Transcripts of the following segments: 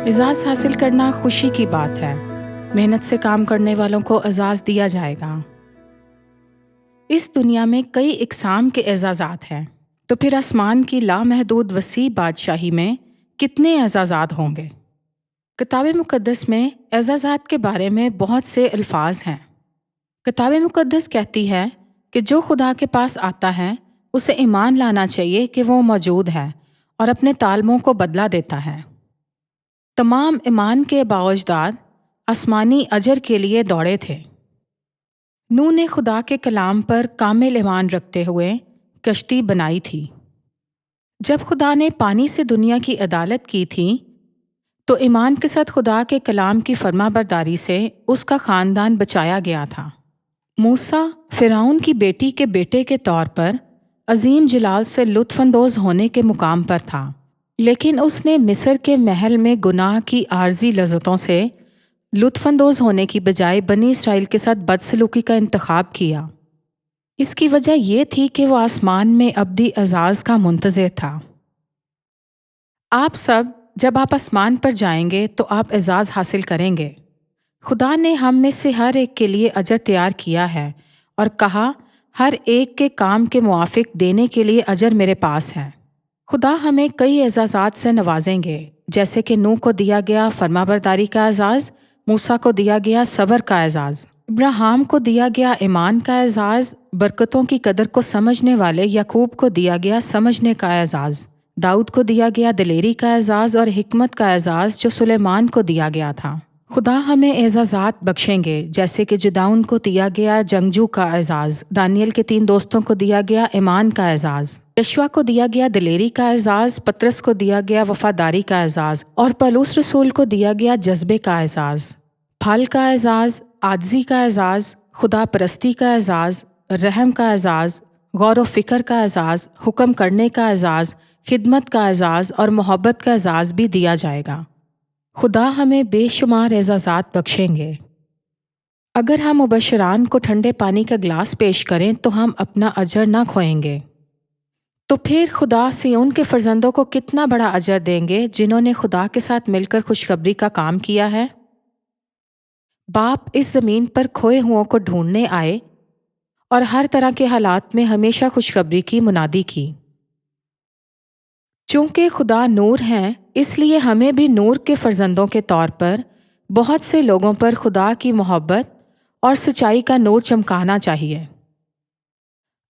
اعزاز حاصل کرنا خوشی کی بات ہے۔ محنت سے کام کرنے والوں کو اعزاز دیا جائے گا۔ اس دنیا میں کئی اقسام کے اعزازات ہیں، تو پھر آسمان کی لامحدود وسیع بادشاہی میں کتنے اعزازات ہوں گے؟ کتاب مقدس میں اعزازات کے بارے میں بہت سے الفاظ ہیں۔ کتاب مقدس کہتی ہے کہ جو خدا کے پاس آتا ہے اسے ایمان لانا چاہیے کہ وہ موجود ہے اور اپنے طالبوں کو بدلہ دیتا ہے۔ تمام ایمان کے باوجداد آسمانی اجر کے لیے دوڑے تھے۔ نوح نے خدا کے کلام پر کامل ایمان رکھتے ہوئے کشتی بنائی تھی۔ جب خدا نے پانی سے دنیا کی عدالت کی تھی تو ایمان کے ساتھ خدا کے کلام کی فرما برداری سے اس کا خاندان بچایا گیا تھا۔ موسیٰ فرعون کی بیٹی کے بیٹے کے طور پر عظیم جلال سے لطف اندوز ہونے کے مقام پر تھا، لیکن اس نے مصر کے محل میں گناہ کی عارضی لذتوں سے لطف اندوز ہونے کی بجائے بنی اسرائیل کے ساتھ بدسلوکی کا انتخاب کیا۔ اس کی وجہ یہ تھی کہ وہ آسمان میں ابدی اعزاز کا منتظر تھا۔ آپ سب جب آپ آسمان پر جائیں گے تو آپ اعزاز حاصل کریں گے۔ خدا نے ہم میں سے ہر ایک کے لیے اجر تیار کیا ہے اور کہا، ہر ایک کے کام کے موافق دینے کے لیے اجر میرے پاس ہے۔ خدا ہمیں کئی اعزازات سے نوازیں گے، جیسے کہ نوح کو دیا گیا فرمانبرداری کا اعزاز، موسیٰ کو دیا گیا صبر کا اعزاز، ابراہیم کو دیا گیا ایمان کا اعزاز، برکتوں کی قدر کو سمجھنے والے یعقوب کو دیا گیا سمجھنے کا اعزاز، داؤد کو دیا گیا دلیری کا اعزاز اور حکمت کا اعزاز جو سلیمان کو دیا گیا تھا۔ خدا ہمیں اعزازات بخشیں گے، جیسے کہ جدعون کو دیا گیا جنگجو کا اعزاز، دانیل کے 3 دوستوں کو دیا گیا ایمان کا اعزاز، یشوع کو دیا گیا دلیری کا اعزاز، پطرس کو دیا گیا وفاداری کا اعزاز اور پولس رسول کو دیا گیا جذبے کا اعزاز، پھل کا اعزاز، عاجزی کا اعزاز، خدا پرستی کا اعزاز، رحم کا اعزاز، غور و فکر کا اعزاز، حکم کرنے کا اعزاز، خدمت کا اعزاز اور محبت کا اعزاز بھی دیا جائے گا۔ خدا ہمیں بے شمار اعزازات بخشیں گے۔ اگر ہم مبشران کو ٹھنڈے پانی کا گلاس پیش کریں تو ہم اپنا اجر نہ کھوئیں گے، تو پھر خدا سیون کے فرزندوں کو کتنا بڑا اجر دیں گے جنہوں نے خدا کے ساتھ مل کر خوشخبری کا کام کیا ہے۔ باپ اس زمین پر کھوئے ہوں کو ڈھونڈنے آئے اور ہر طرح کے حالات میں ہمیشہ خوشخبری کی منادی کی۔ چونکہ خدا نور ہیں، اس لیے ہمیں بھی نور کے فرزندوں کے طور پر بہت سے لوگوں پر خدا کی محبت اور سچائی کا نور چمکانا چاہیے۔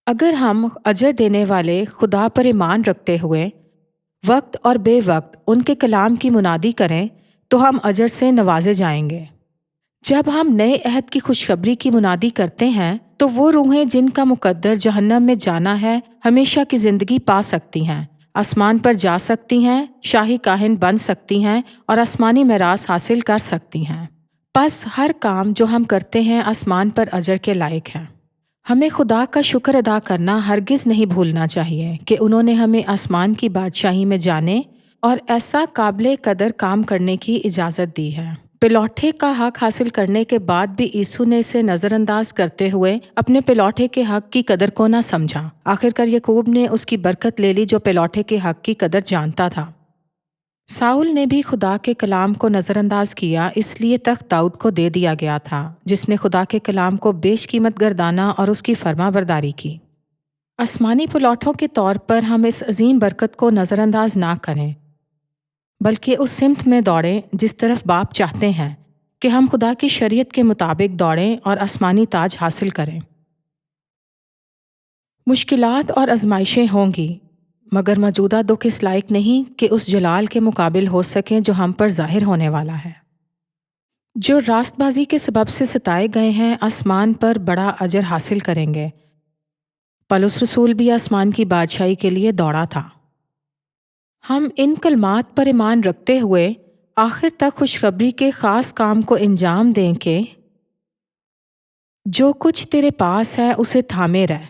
اگر ہم اجر دینے والے خدا پر ایمان رکھتے ہوئے وقت اور بے وقت ان کے کلام کی منادی کریں تو ہم اجر سے نوازے جائیں گے۔ جب ہم نئے عہد کی خوشخبری کی منادی کرتے ہیں تو وہ روحیں جن کا مقدر جہنم میں جانا ہے ہمیشہ کی زندگی پا سکتی ہیں، آسمان پر جا سکتی ہیں، شاہی کاہن بن سکتی ہیں اور آسمانی میراث حاصل کر سکتی ہیں۔ پس ہر کام جو ہم کرتے ہیں آسمان پر اجر کے لائق ہے۔ ہمیں خدا کا شکر ادا کرنا ہرگز نہیں بھولنا چاہیے کہ انہوں نے ہمیں آسمان کی بادشاہی میں جانے اور ایسا قابل قدر کام کرنے کی اجازت دی ہے۔ پلوٹھے کا حق حاصل کرنے کے بعد بھی یسوع نے اسے نظر انداز کرتے ہوئے اپنے پلوٹھے کے حق کی قدر کو نہ سمجھا۔ آخرکار یعقوب نے اس کی برکت لے لی جو پلوٹھے کے حق کی قدر جانتا تھا۔ ساؤل نے بھی خدا کے کلام کو نظر انداز کیا، اس لیے تخت داؤد کو دے دیا گیا تھا، جس نے خدا کے کلام کو بیش قیمت گردانا اور اس کی فرما برداری کی۔ آسمانی پلوٹھوں کے طور پر ہم اس عظیم برکت کو نظر انداز نہ کریں، بلکہ اس سمت میں دوڑیں جس طرف باپ چاہتے ہیں کہ ہم خدا کی شریعت کے مطابق دوڑیں اور آسمانی تاج حاصل کریں۔ مشکلات اور آزمائشیں ہوں گی، مگر موجودہ دکھ اس لائق نہیں کہ اس جلال کے مقابل ہو سکیں جو ہم پر ظاہر ہونے والا ہے۔ جو راست بازی کے سبب سے ستائے گئے ہیں آسمان پر بڑا اجر حاصل کریں گے۔ پولس رسول بھی آسمان کی بادشاہی کے لیے دوڑا تھا۔ ہم ان کلمات پر ایمان رکھتے ہوئے آخر تک خوشخبری کے خاص کام کو انجام دیں کہ جو کچھ تیرے پاس ہے اسے تھامے رہ،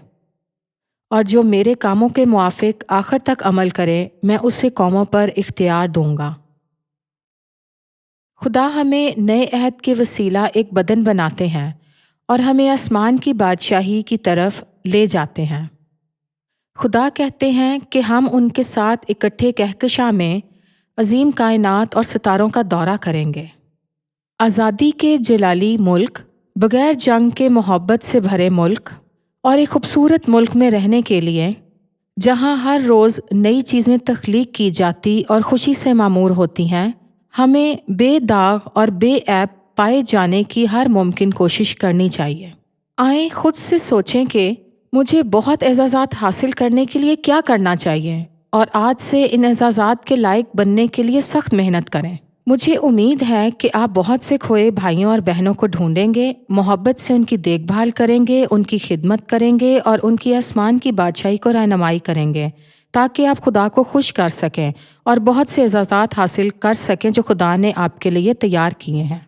اور جو میرے کاموں کے موافق آخر تک عمل کرے میں اسے قوموں پر اختیار دوں گا۔ خدا ہمیں نئے عہد کے وسیلہ ایک بدن بناتے ہیں اور ہمیں آسمان کی بادشاہی کی طرف لے جاتے ہیں۔ خدا کہتے ہیں کہ ہم ان کے ساتھ اکٹھے کہکشاں میں عظیم کائنات اور ستاروں کا دورہ کریں گے۔ آزادی کے جلالی ملک، بغیر جنگ کے محبت سے بھرے ملک، اور ایک خوبصورت ملک میں رہنے کے لیے جہاں ہر روز نئی چیزیں تخلیق کی جاتی اور خوشی سے معمور ہوتی ہیں، ہمیں بے داغ اور بے عیب پائے جانے کی ہر ممکن کوشش کرنی چاہیے۔ آئیں خود سے سوچیں کہ مجھے بہت اعزازات حاصل کرنے کے لیے کیا کرنا چاہیے، اور آج سے ان اعزازات کے لائق بننے کے لیے سخت محنت کریں۔ مجھے امید ہے کہ آپ بہت سے کھوئے بھائیوں اور بہنوں کو ڈھونڈیں گے، محبت سے ان کی دیکھ بھال کریں گے، ان کی خدمت کریں گے اور ان کی آسمان کی بادشاہی کو رہنمائی کریں گے، تاکہ آپ خدا کو خوش کر سکیں اور بہت سے اعزازات حاصل کر سکیں جو خدا نے آپ کے لیے تیار کیے ہیں۔